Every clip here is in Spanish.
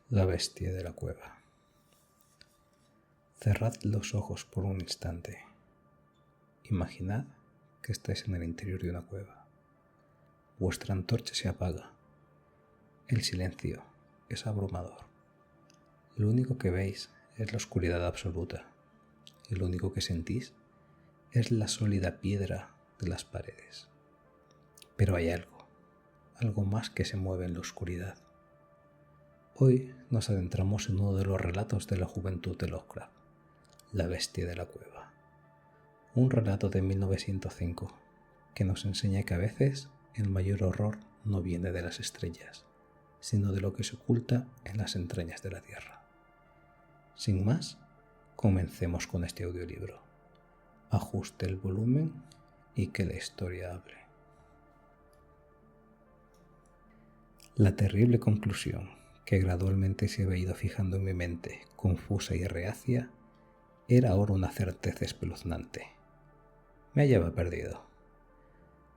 La bestia de la cueva. Cerrad los ojos por un instante. Imaginad que estáis en el interior de una cueva. Vuestra antorcha se apaga. El silencio es abrumador. Lo único que veis es la oscuridad absoluta. Y lo único que sentís es la sólida piedra de las paredes. Pero hay algo más que se mueve en la oscuridad. Hoy nos adentramos en uno de los relatos de la juventud de Lovecraft, La bestia de la cueva. Un relato de 1905 que nos enseña que a veces el mayor horror no viene de las estrellas, sino de lo que se oculta en las entrañas de la tierra. Sin más, comencemos con este audiolibro. Ajuste el volumen y que la historia hable. La terrible conclusión que gradualmente se había ido fijando en mi mente, confusa y reacia, era ahora una certeza espeluznante. Me hallaba perdido,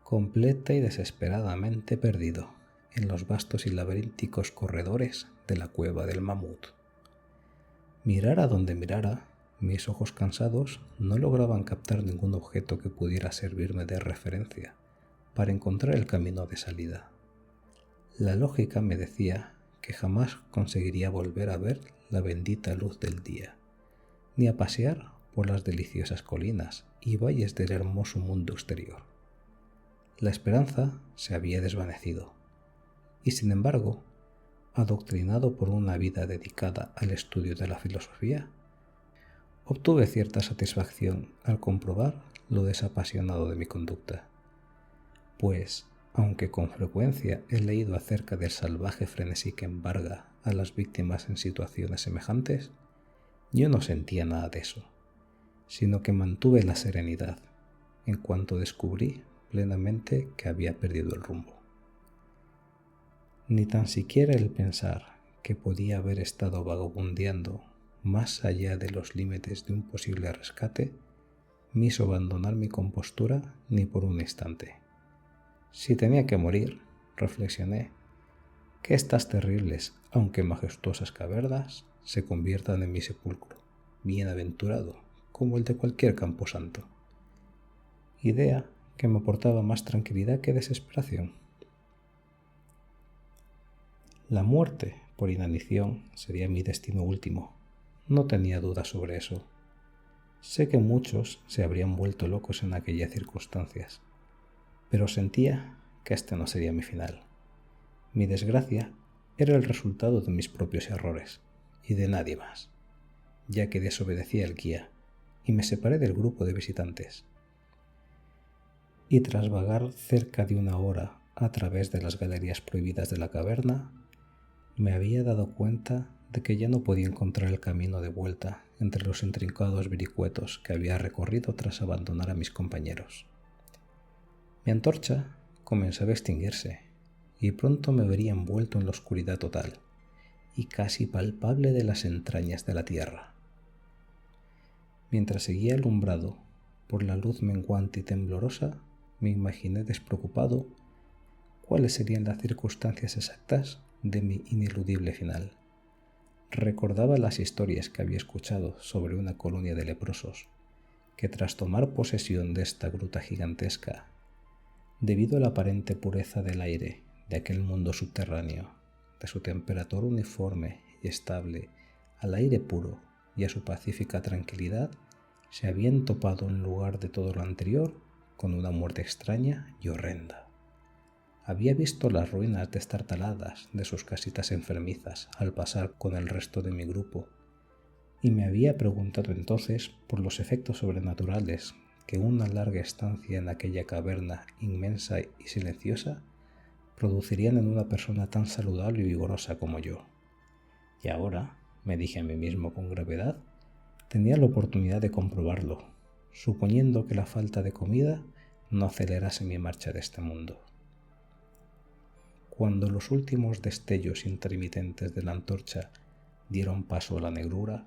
completa y desesperadamente perdido, en los vastos y laberínticos corredores de la cueva del mamut. Mirara donde mirara, mis ojos cansados no lograban captar ningún objeto que pudiera servirme de referencia para encontrar el camino de salida. La lógica me decía que jamás conseguiría volver a ver la bendita luz del día, ni a pasear por las deliciosas colinas y valles del hermoso mundo exterior. La esperanza se había desvanecido, y sin embargo, adoctrinado por una vida dedicada al estudio de la filosofía, obtuve cierta satisfacción al comprobar lo desapasionado de mi conducta, pues, aunque con frecuencia he leído acerca del salvaje frenesí que embarga a las víctimas en situaciones semejantes, yo no sentía nada de eso, sino que mantuve la serenidad en cuanto descubrí plenamente que había perdido el rumbo. Ni tan siquiera el pensar que podía haber estado vagabundeando más allá de los límites de un posible rescate me hizo abandonar mi compostura ni por un instante. Si tenía que morir, reflexioné, que estas terribles, aunque majestuosas cavernas se conviertan en mi sepulcro, bienaventurado como el de cualquier camposanto. Idea que me aportaba más tranquilidad que desesperación. La muerte por inanición sería mi destino último. No tenía duda sobre eso. Sé que muchos se habrían vuelto locos en aquellas circunstancias, pero sentía que este no sería mi final. Mi desgracia era el resultado de mis propios errores y de nadie más, ya que desobedecía al guía y me separé del grupo de visitantes. Y tras vagar cerca de una hora a través de las galerías prohibidas de la caverna, me había dado cuenta de que ya no podía encontrar el camino de vuelta entre los intrincados vericuetos que había recorrido tras abandonar a mis compañeros. Mi antorcha comenzaba a extinguirse y pronto me vería envuelto en la oscuridad total y casi palpable de las entrañas de la tierra. Mientras seguía alumbrado por la luz menguante y temblorosa, me imaginé despreocupado cuáles serían las circunstancias exactas de mi ineludible final. Recordaba las historias que había escuchado sobre una colonia de leprosos que tras tomar posesión de esta gruta gigantesca, debido a la aparente pureza del aire de aquel mundo subterráneo, de su temperatura uniforme y estable al aire puro y a su pacífica tranquilidad, se habían topado en lugar de todo lo anterior con una muerte extraña y horrenda. Había visto las ruinas destartaladas de sus casitas enfermizas al pasar con el resto de mi grupo, y me había preguntado entonces por los efectos sobrenaturales que una larga estancia en aquella caverna inmensa y silenciosa producirían en una persona tan saludable y vigorosa como yo. Y ahora, me dije a mí mismo con gravedad, tenía la oportunidad de comprobarlo, suponiendo que la falta de comida no acelerase mi marcha de este mundo. Cuando los últimos destellos intermitentes de la antorcha dieron paso a la negrura,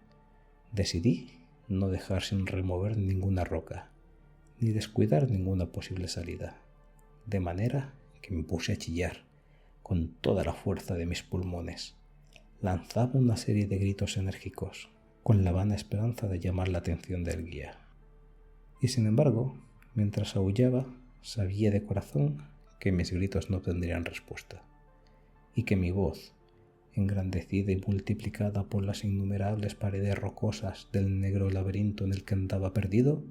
decidí no dejar sin remover ninguna roca, ni descuidar ninguna posible salida, de manera que me puse a chillar con toda la fuerza de mis pulmones, lanzaba una serie de gritos enérgicos, con la vana esperanza de llamar la atención del guía. Y sin embargo, mientras aullaba, sabía de corazón que mis gritos no tendrían respuesta, y que mi voz, engrandecida y multiplicada por las innumerables paredes rocosas del negro laberinto en el que andaba perdido,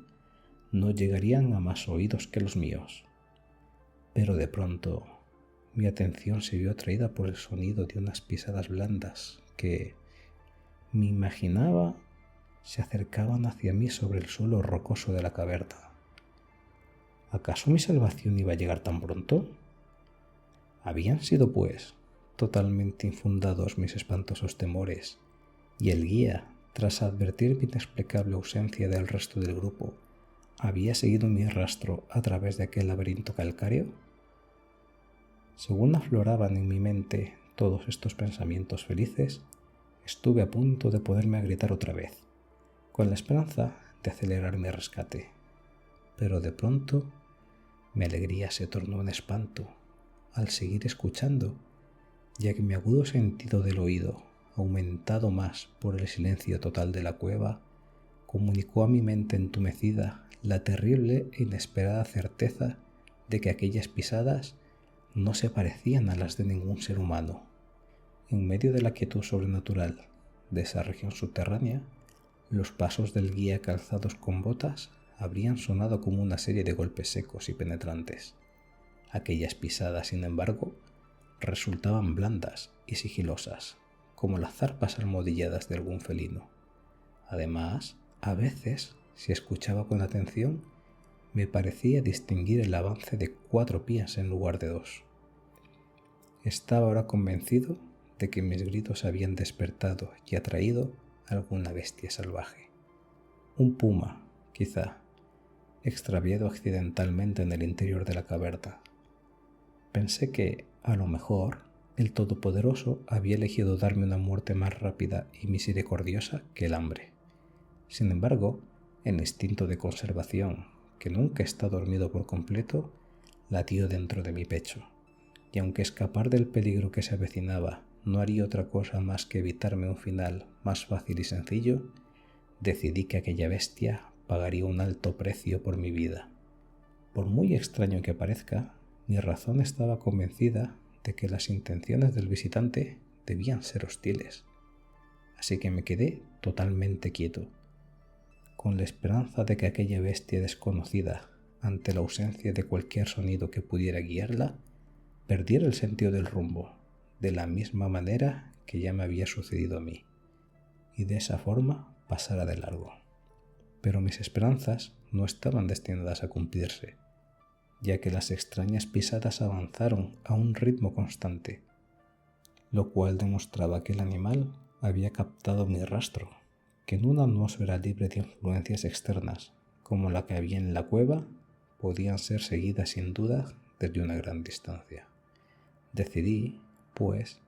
no llegarían a más oídos que los míos. Pero de pronto mi atención se vio atraída por el sonido de unas pisadas blandas que, me imaginaba, se acercaban hacia mí sobre el suelo rocoso de la caverna. ¿Acaso mi salvación iba a llegar tan pronto? Habían sido, pues, totalmente infundados mis espantosos temores, y el guía, tras advertir mi inexplicable ausencia del resto del grupo, había seguido mi rastro a través de aquel laberinto calcáreo. Según afloraban en mi mente todos estos pensamientos felices, estuve a punto de poderme gritar otra vez, con la esperanza de acelerar mi rescate. Pero de pronto mi alegría se tornó en espanto al seguir escuchando, ya que mi agudo sentido del oído, aumentado más por el silencio total de la cueva, comunicó a mi mente entumecida la terrible e inesperada certeza de que aquellas pisadas no se parecían a las de ningún ser humano. En medio de la quietud sobrenatural de esa región subterránea, los pasos del guía calzados con botas habrían sonado como una serie de golpes secos y penetrantes. Aquellas pisadas, sin embargo, resultaban blandas y sigilosas, como las zarpas almohadilladas de algún felino. Además, a veces, si escuchaba con atención, me parecía distinguir el avance de 4 pies en lugar de 2. Estaba ahora convencido de que mis gritos habían despertado y atraído a alguna bestia salvaje. Un puma, quizá, extraviado accidentalmente en el interior de la caverna. Pensé que, a lo mejor, el Todopoderoso había elegido darme una muerte más rápida y misericordiosa que el hambre. Sin embargo, el instinto de conservación, que nunca está dormido por completo, latió dentro de mi pecho, y aunque escapar del peligro que se avecinaba no haría otra cosa más que evitarme un final más fácil y sencillo, decidí que aquella bestia pagaría un alto precio por mi vida. Por muy extraño que parezca, mi razón estaba convencida de que las intenciones del visitante debían ser hostiles. Así que me quedé totalmente quieto, con la esperanza de que aquella bestia desconocida, ante la ausencia de cualquier sonido que pudiera guiarla, perdiera el sentido del rumbo, de la misma manera que ya me había sucedido a mí, y de esa forma pasara de largo. Pero mis esperanzas no estaban destinadas a cumplirse, ya que las extrañas pisadas avanzaron a un ritmo constante, lo cual demostraba que el animal había captado mi rastro, que en una atmósfera libre de influencias externas, como la que había en la cueva, podían ser seguidas sin duda desde una gran distancia. Decidí, pues,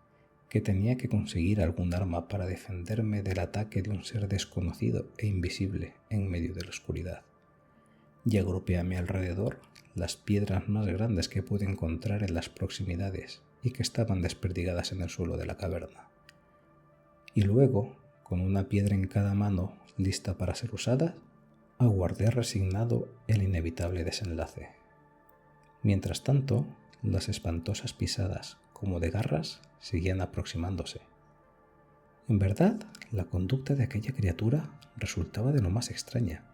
que tenía que conseguir algún arma para defenderme del ataque de un ser desconocido e invisible en medio de la oscuridad, y agrupé a mi alrededor las piedras más grandes que pude encontrar en las proximidades y que estaban desperdigadas en el suelo de la caverna. Y luego, con una piedra en cada mano lista para ser usada, aguardé resignado el inevitable desenlace. Mientras tanto, las espantosas pisadas, como de garras, seguían aproximándose. En verdad, la conducta de aquella criatura resultaba de lo más extraña.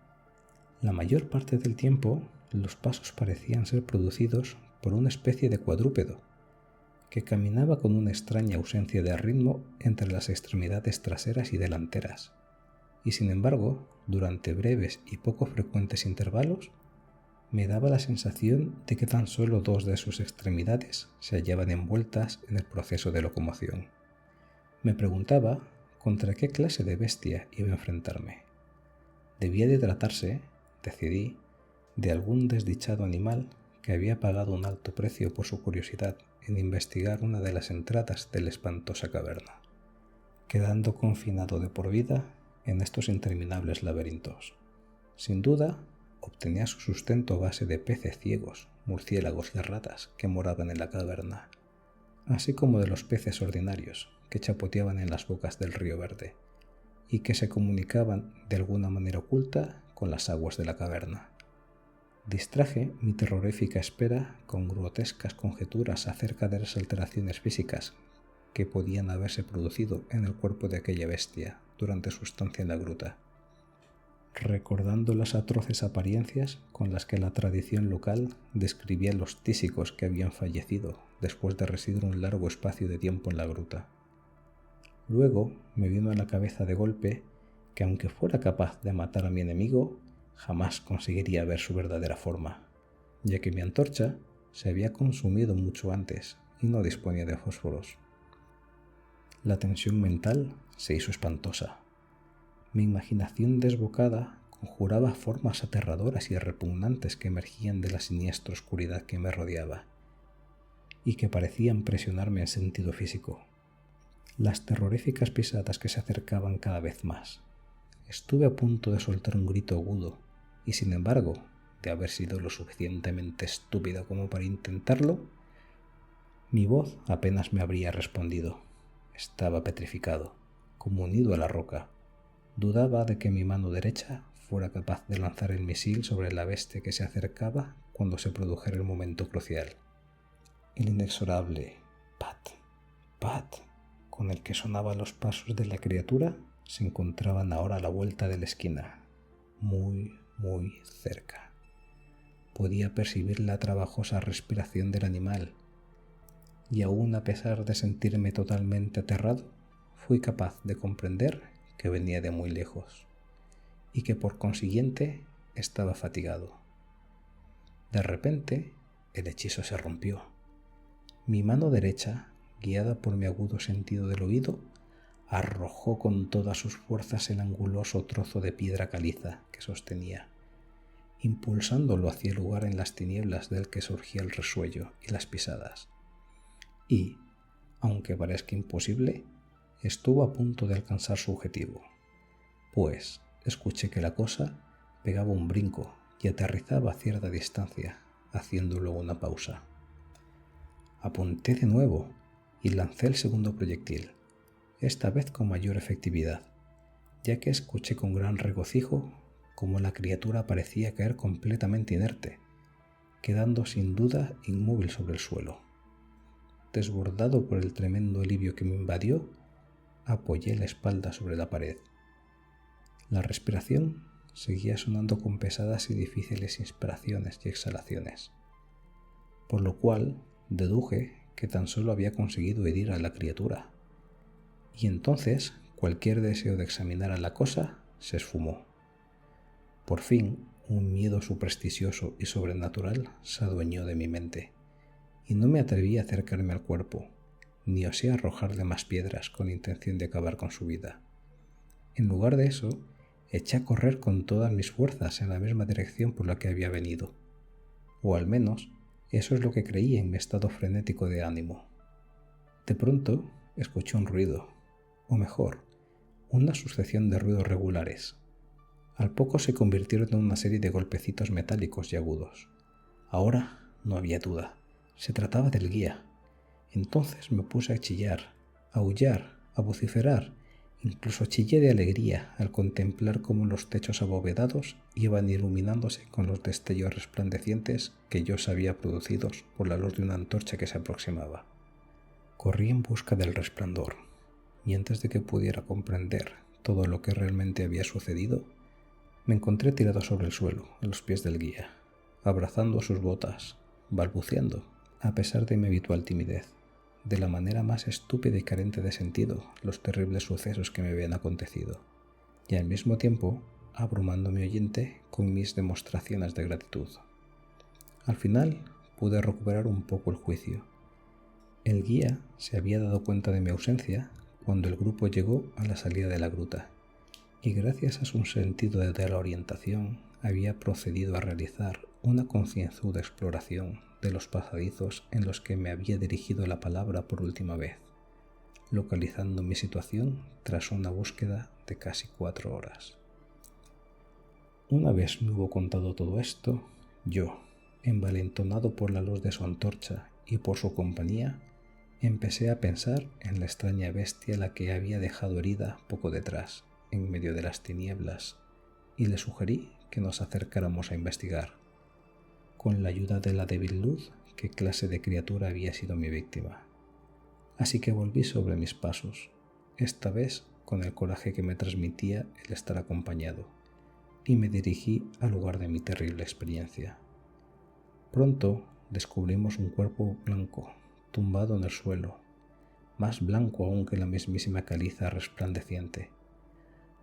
La mayor parte del tiempo, los pasos parecían ser producidos por una especie de cuadrúpedo, que caminaba con una extraña ausencia de ritmo entre las extremidades traseras y delanteras, y sin embargo, durante breves y poco frecuentes intervalos, me daba la sensación de que tan solo 2 de sus extremidades se hallaban envueltas en el proceso de locomoción. Me preguntaba contra qué clase de bestia iba a enfrentarme. Debía de tratarse, decidí, de algún desdichado animal que había pagado un alto precio por su curiosidad en investigar una de las entradas de la espantosa caverna, quedando confinado de por vida en estos interminables laberintos. Sin duda, obtenía su sustento a base de peces ciegos, murciélagos y ratas que moraban en la caverna. así como de los peces ordinarios que chapoteaban en las bocas del río Verde y que se comunicaban de alguna manera oculta con las aguas de la caverna. Distraje mi terrorífica espera con grotescas conjeturas acerca de las alteraciones físicas que podían haberse producido en el cuerpo de aquella bestia durante su estancia en la gruta, recordando las atroces apariencias con las que la tradición local describía los tísicos que habían fallecido después de residir un largo espacio de tiempo en la gruta. Luego me vino a la cabeza de golpe que aunque fuera capaz de matar a mi enemigo, jamás conseguiría ver su verdadera forma, ya que mi antorcha se había consumido mucho antes y no disponía de fósforos. La tensión mental se hizo espantosa. Mi imaginación desbocada conjuraba formas aterradoras y repugnantes que emergían de la siniestra oscuridad que me rodeaba y que parecían presionarme en sentido físico. Las terroríficas pisadas que se acercaban cada vez más. Estuve a punto de soltar un grito agudo y, sin embargo, de haber sido lo suficientemente estúpida como para intentarlo, mi voz apenas me habría respondido. Estaba petrificado, como unido a la roca. Dudaba de que mi mano derecha fuera capaz de lanzar el misil sobre la bestia que se acercaba cuando se produjera el momento crucial. El inexorable pat, pat, con el que sonaban los pasos de la criatura, se encontraban ahora a la vuelta de la esquina, muy, muy cerca. Podía percibir la trabajosa respiración del animal, y aún a pesar de sentirme totalmente aterrado, fui capaz de comprender que venía de muy lejos, y que por consiguiente estaba fatigado. De repente, el hechizo se rompió. Mi mano derecha, guiada por mi agudo sentido del oído, arrojó con todas sus fuerzas el anguloso trozo de piedra caliza que sostenía, impulsándolo hacia el lugar en las tinieblas del que surgía el resuello y las pisadas. Y, aunque parezca imposible, estuvo a punto de alcanzar su objetivo, pues escuché que la cosa pegaba un brinco y aterrizaba a cierta distancia, haciendo luego una pausa. Apunté de nuevo y lancé el segundo proyectil, esta vez con mayor efectividad, ya que escuché con gran regocijo cómo la criatura parecía caer completamente inerte, quedando sin duda inmóvil sobre el suelo. Desbordado por el tremendo alivio que me invadió, apoyé la espalda sobre la pared. La respiración seguía sonando con pesadas y difíciles inspiraciones y exhalaciones, por lo cual deduje que tan solo había conseguido herir a la criatura. Y entonces cualquier deseo de examinar a la cosa se esfumó. Por fin, un miedo supersticioso y sobrenatural se adueñó de mi mente, y no me atreví a acercarme al cuerpo, ni osé arrojarle más piedras con intención de acabar con su vida. En lugar de eso, eché a correr con todas mis fuerzas en la misma dirección por la que había venido, o al menos eso es lo que creí en mi estado frenético de ánimo. De pronto escuché un ruido, o mejor, una sucesión de ruidos regulares. Al poco se convirtieron en una serie de golpecitos metálicos y agudos. Ahora no había duda, se trataba del guía. Entonces me puse a chillar, a aullar, a vociferar, incluso chillé de alegría al contemplar cómo los techos abovedados iban iluminándose con los destellos resplandecientes que yo sabía producidos por la luz de una antorcha que se aproximaba. Corrí en busca del resplandor, y antes de que pudiera comprender todo lo que realmente había sucedido, me encontré tirado sobre el suelo, a los pies del guía, abrazando sus botas, balbuceando, a pesar de mi habitual timidez, de la manera más estúpida y carente de sentido, los terribles sucesos que me habían acontecido, y al mismo tiempo abrumando a mi oyente con mis demostraciones de gratitud. Al final pude recuperar un poco el juicio. El guía se había dado cuenta de mi ausencia cuando el grupo llegó a la salida de la gruta, y gracias a su sentido de la orientación había procedido a realizar una concienzuda exploración de los pasadizos en los que me había dirigido la palabra por última vez, localizando mi situación tras una búsqueda de casi 4 horas. Una vez me hubo contado todo esto, yo, envalentonado por la luz de su antorcha y por su compañía, Empecé a pensar en la extraña bestia la que había dejado herida poco detrás, en medio de las tinieblas, y le sugerí que nos acercáramos a investigar, con la ayuda de la débil luz, qué clase de criatura había sido mi víctima. Así que volví sobre mis pasos, esta vez con el coraje que me transmitía el estar acompañado, y me dirigí al lugar de mi terrible experiencia. Pronto descubrimos un cuerpo blanco, tumbado en el suelo, más blanco aún que la mismísima caliza resplandeciente.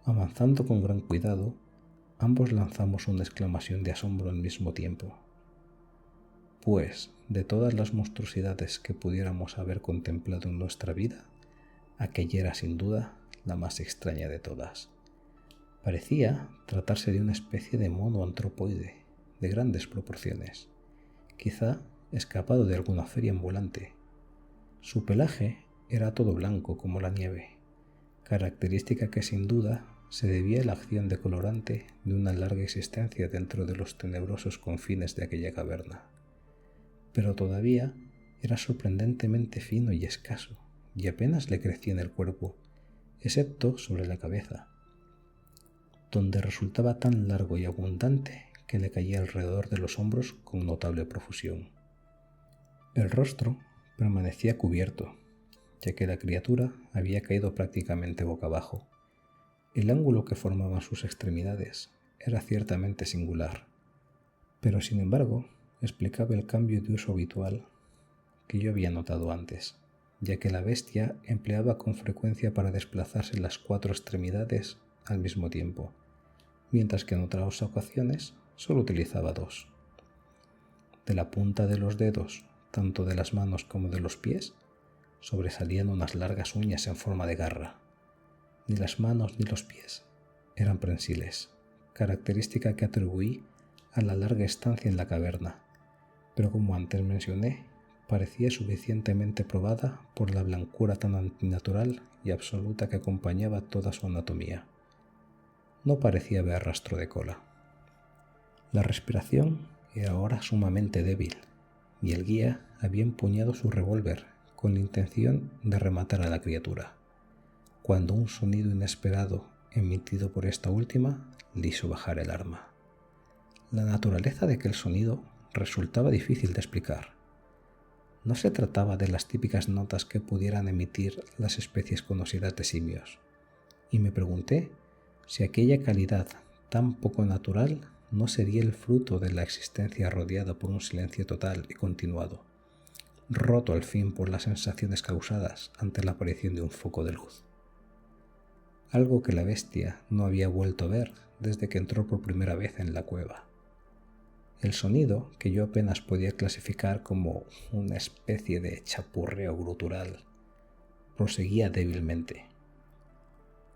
Avanzando con gran cuidado, ambos lanzamos una exclamación de asombro al mismo tiempo. Pues, de todas las monstruosidades que pudiéramos haber contemplado en nuestra vida, aquella era sin duda la más extraña de todas. Parecía tratarse de una especie de mono antropoide de grandes proporciones, quizá escapado de alguna feria ambulante. Su pelaje era todo blanco como la nieve, característica que sin duda se debía a la acción decolorante de una larga existencia dentro de los tenebrosos confines de aquella caverna. Pero todavía era sorprendentemente fino y escaso, y apenas le crecía en el cuerpo, excepto sobre la cabeza, donde resultaba tan largo y abundante que le caía alrededor de los hombros con notable profusión. El rostro permanecía cubierto, ya que la criatura había caído prácticamente boca abajo. El ángulo que formaban sus extremidades era ciertamente singular, pero sin embargo explicaba el cambio de uso habitual que yo había notado antes, ya que la bestia empleaba con frecuencia para desplazarse las 4 extremidades al mismo tiempo, mientras que en otras ocasiones solo utilizaba 2. De la punta de los dedos, tanto de las manos como de los pies, sobresalían unas largas uñas en forma de garra. Ni las manos ni los pies eran prensiles, característica que atribuí a la larga estancia en la caverna, pero como antes mencioné, parecía suficientemente probada por la blancura tan antinatural y absoluta que acompañaba toda su anatomía. No parecía haber rastro de cola. La respiración era ahora sumamente débil, y el guía había empuñado su revólver con la intención de rematar a la criatura, cuando un sonido inesperado emitido por esta última le hizo bajar el arma. La naturaleza de aquel sonido resultaba difícil de explicar. No se trataba de las típicas notas que pudieran emitir las especies conocidas de simios, y me pregunté si aquella calidad tan poco natural no sería el fruto de la existencia rodeada por un silencio total y continuado, roto al fin por las sensaciones causadas ante la aparición de un foco de luz. Algo que la bestia no había vuelto a ver desde que entró por primera vez en la cueva. El sonido, que yo apenas podía clasificar como una especie de chapurreo gutural, proseguía débilmente.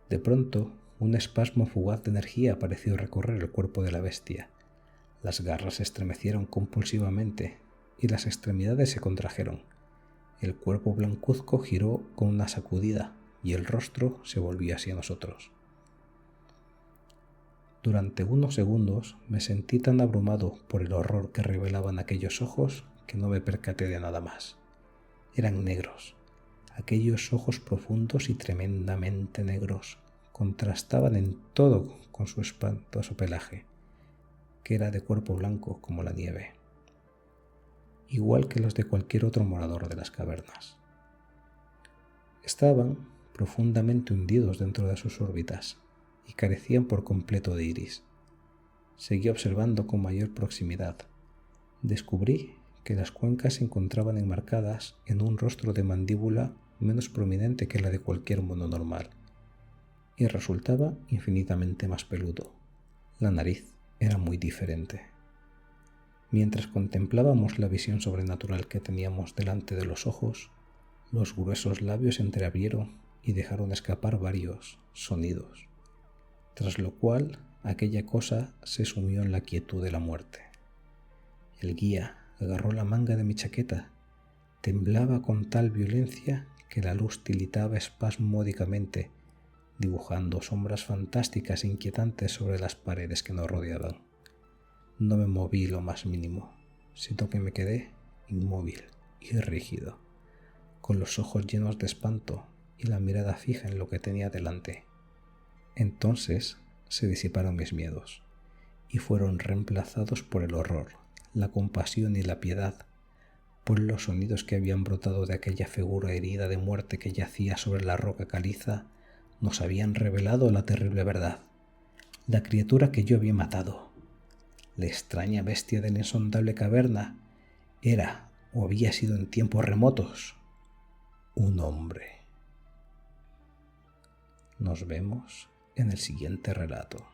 De pronto, un espasmo fugaz de energía pareció recorrer el cuerpo de la bestia. Las garras se estremecieron compulsivamente y las extremidades se contrajeron. El cuerpo blancuzco giró con una sacudida y el rostro se volvió hacia nosotros. Durante unos segundos me sentí tan abrumado por el horror que revelaban aquellos ojos que no me percaté de nada más. Eran negros. Aquellos ojos profundos y tremendamente negros contrastaban en todo con su espantoso pelaje, que era de cuerpo blanco como la nieve, igual que los de cualquier otro morador de las cavernas. Estaban profundamente hundidos dentro de sus órbitas y carecían por completo de iris. Seguí observando con mayor proximidad. Descubrí que las cuencas se encontraban enmarcadas en un rostro de mandíbula menos prominente que la de cualquier mono normal, y resultaba infinitamente más peludo. La nariz era muy diferente. Mientras contemplábamos la visión sobrenatural que teníamos delante de los ojos, los gruesos labios se entreabrieron y dejaron escapar varios sonidos, tras lo cual aquella cosa se sumió en la quietud de la muerte. El guía agarró la manga de mi chaqueta, temblaba con tal violencia que la luz tiritaba espasmódicamente, dibujando sombras fantásticas e inquietantes sobre las paredes que nos rodeaban. No me moví lo más mínimo, sino que me quedé inmóvil y rígido, con los ojos llenos de espanto y la mirada fija en lo que tenía delante. Entonces se disiparon mis miedos y fueron reemplazados por el horror, la compasión y la piedad, pues los sonidos que habían brotado de aquella figura herida de muerte que yacía sobre la roca caliza nos habían revelado la terrible verdad. La criatura que yo había matado, la extraña bestia de la insondable caverna, era o había sido en tiempos remotos un hombre. Nos vemos en el siguiente relato.